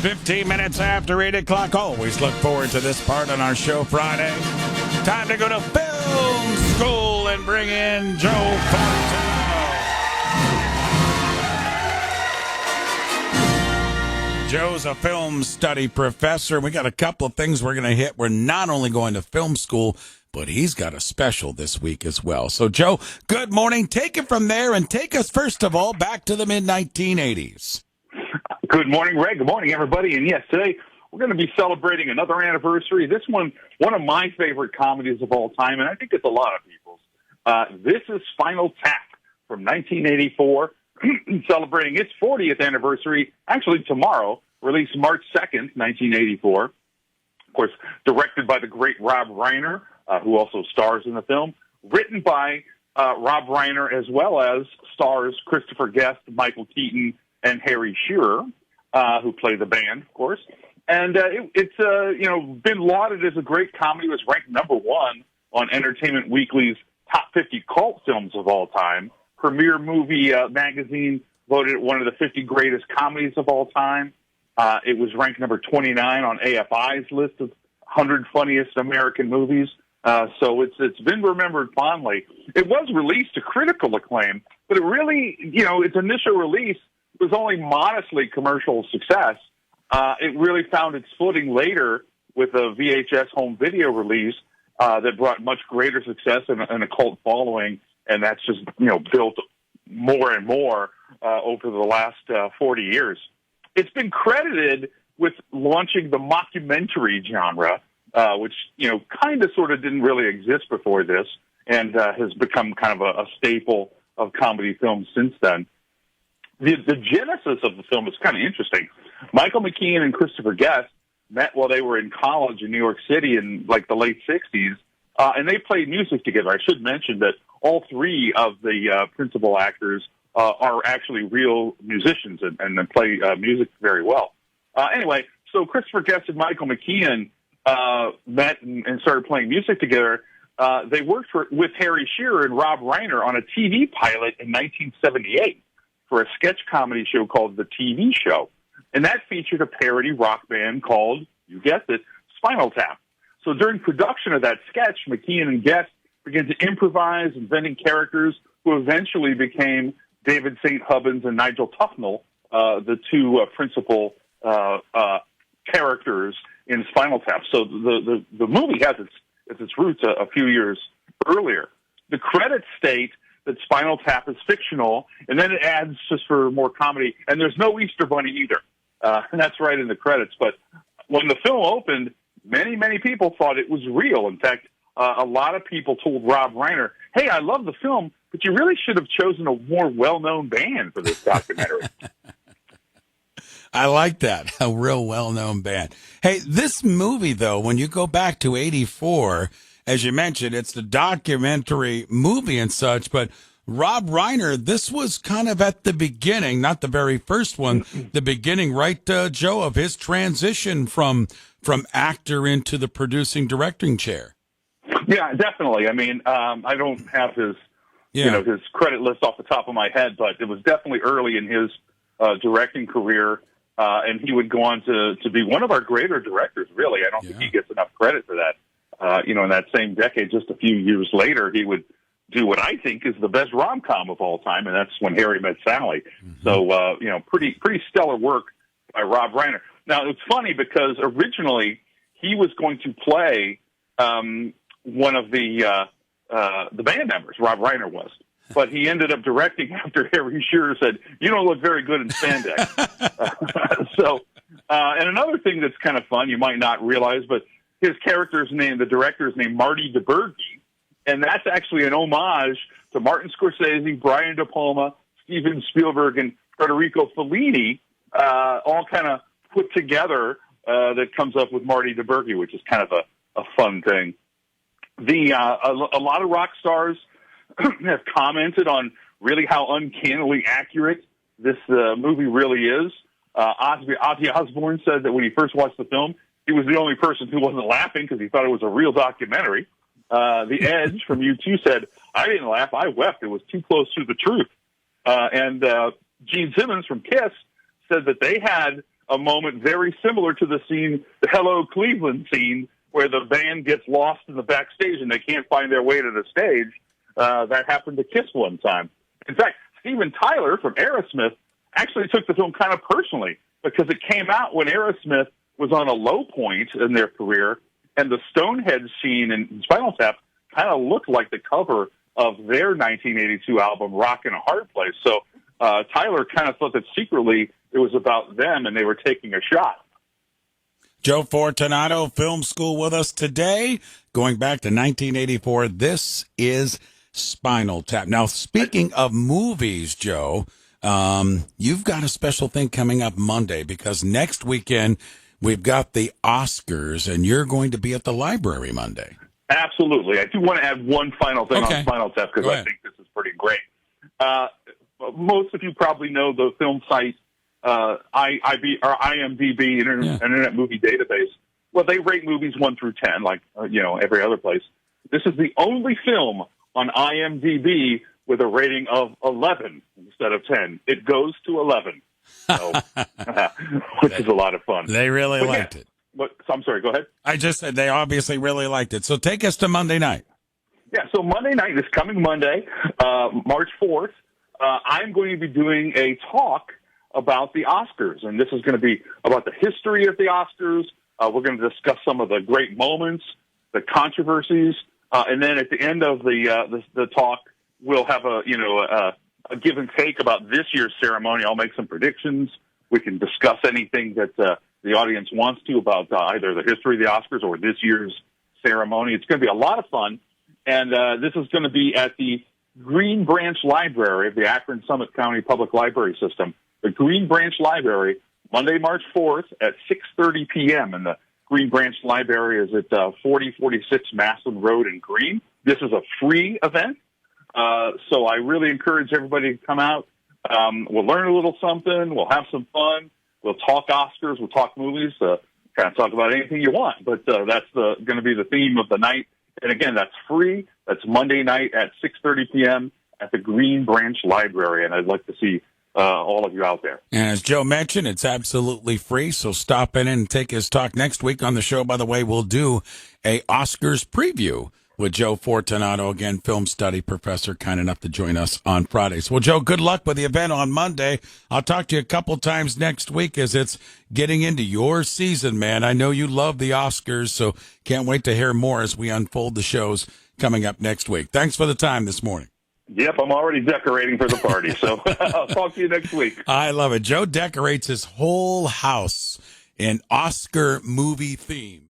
15 minutes after 8 o'clock. Always look forward to this part on our show Friday. Time to go to film school and bring in Joe Fortunato. Joe's a film study professor. We got a couple of things we're going to hit. We're not only going to film school, but he's got a special this week as well. So, Joe, good morning. Take it from there and take us, first of all, back to the mid-1980s. Good morning, Ray. Good morning, everybody. And yes, today we're going to be celebrating another anniversary. This one of my favorite comedies of all time, and I think it's a lot of people's. This is Spinal Tap from 1984, celebrating its 40th anniversary, actually tomorrow, released March 2nd, 1984. Of course, directed by the great Rob Reiner, who also stars in the film. Written by Rob Reiner, as well as stars Christopher Guest, Michael Keaton, and Harry Shearer, who play the band, of course. And it's been lauded as a great comedy. It was ranked number one on Entertainment Weekly's top 50 cult films of all time. Premiere Movie magazine voted it one of the 50 greatest comedies of all time. It was ranked number 29 on AFI's list of 100 funniest American movies. So it's been remembered fondly. It was released to critical acclaim, but it really, its initial release was only modestly commercial success. It really found its footing later with a VHS home video release that brought much greater success and a cult following, and that's just built more and more over the last 40 years. It's been credited with launching the mockumentary genre, which kind of sort of didn't really exist before this, and has become kind of a staple of comedy films since then. The genesis of the film is kind of interesting. Michael McKean and Christopher Guest met while they were in college in New York City in the late 60s, and they played music together. I should mention that all three of the principal actors are actually real musicians and play music very well. Anyway, so Christopher Guest and Michael McKean met and started playing music together. They worked with Harry Shearer and Rob Reiner on a TV pilot in 1978. For a sketch comedy show called The TV Show. And that featured a parody rock band called, you guessed it, Spinal Tap. So during production of that sketch, McKean and Guest began to improvise, inventing characters who eventually became David St. Hubbins and Nigel Tufnell, the two principal characters in Spinal Tap. So the movie has its roots a few years earlier. The credits state that Spinal Tap is fictional, and then it adds just for more comedy. And there's no Easter Bunny either. And that's right in the credits. But when the film opened, many, many people thought it was real. In fact, a lot of people told Rob Reiner, hey, I love the film, but you really should have chosen a more well-known band for this documentary. I like that, a real well-known band. Hey, this movie, though, when you go back to 84, as you mentioned, it's the documentary movie and such, but Rob Reiner, this was kind of at the beginning, not the very first one, the beginning, right, Joe, of his transition from actor into the producing directing chair. Yeah, definitely. I mean, I don't have his credit list off the top of my head, but it was definitely early in his directing career, and he would go on to be one of our greater directors, really. I don't think he gets enough credit for that. In that same decade, just a few years later, he would do what I think is the best rom-com of all time, and that's When Harry Met Sally. Mm-hmm. So, pretty stellar work by Rob Reiner. Now, it's funny because originally he was going to play one of the band members, Rob Reiner was, but he ended up directing after Harry Shearer said, "You don't look very good in spandex." And another thing that's kind of fun, you might not realize, but his character's name, the director's name, Marty DeBurgi, and that's actually an homage to Martin Scorsese, Brian De Palma, Steven Spielberg, and Federico Fellini, all kind of put together that comes up with Marty DeBurgi, which is kind of a fun thing. A lot of rock stars have commented on really how uncannily accurate this movie really is. Ozzy Osbourne said that when he first watched the film, he was the only person who wasn't laughing because he thought it was a real documentary. The Edge from U2 said, I didn't laugh, I wept. It was too close to the truth. And Gene Simmons from Kiss said that they had a moment very similar to the scene, the Hello Cleveland scene, where the band gets lost in the backstage and they can't find their way to the stage. That happened to Kiss one time. In fact, Steven Tyler from Aerosmith actually took the film kind of personally because it came out when Aerosmith was on a low point in their career, and the Stonehead scene in Spinal Tap kind of looked like the cover of their 1982 album, Rockin' a Hard Place. So Tyler kind of thought that secretly it was about them and they were taking a shot. Joe Fortunato Film School with us today, going back to 1984. This is Spinal Tap. Now, speaking of movies, Joe, you've got a special thing coming up Monday because next weekend we've got the Oscars, and you're going to be at the library Monday. Absolutely. I do want to add one final thing on Spinal Tap because I think this is pretty great. Most of you probably know the film site IMDb, Internet Movie Database. Well, they rate movies 1 through 10, like every other place. This is the only film on IMDb with a rating of 11 instead of 10. It goes to 11, so, which is a lot of fun. They really liked it. I'm sorry, go ahead. I just said they obviously really liked it. So take us to Monday night. Yeah, so Monday night, this coming Monday, March 4th, I'm going to be doing a talk about the Oscars, and this is going to be about the history of the Oscars. We're going to discuss some of the great moments, the controversies, and then at the end of the talk, we'll have a give and take about this year's ceremony. I'll make some predictions. We can discuss anything that the audience wants to about either the history of the Oscars or this year's ceremony. It's going to be a lot of fun, and this is going to be at the Green Branch Library of the Akron Summit County Public Library System. The Green Branch Library, Monday, March 4th at 6:30 p.m. And the Green Branch Library is at 4046 Maslin Road in Green. This is a free event, so I really encourage everybody to come out. We'll learn a little something. We'll have some fun. We'll talk Oscars. We'll talk movies. Kind of talk about anything you want. But that's going to be the theme of the night. And again, that's free. That's Monday night at 6:30 p.m. at the Green Branch Library. And I'd like to see all of you out there. And as Joe mentioned, it's absolutely free. So stop in and take his talk next week on the show. By the way, we'll do a Oscars preview with Joe Fortunato, again, film study professor, kind enough to join us on Fridays. Well, Joe, good luck with the event on Monday. I'll talk to you a couple times next week as it's getting into your season, man. I know you love the Oscars, so can't wait to hear more as we unfold the shows coming up next week. Thanks for the time this morning. Yep, I'm already decorating for the party, so I'll talk to you next week. I love it. Joe decorates his whole house in Oscar movie theme.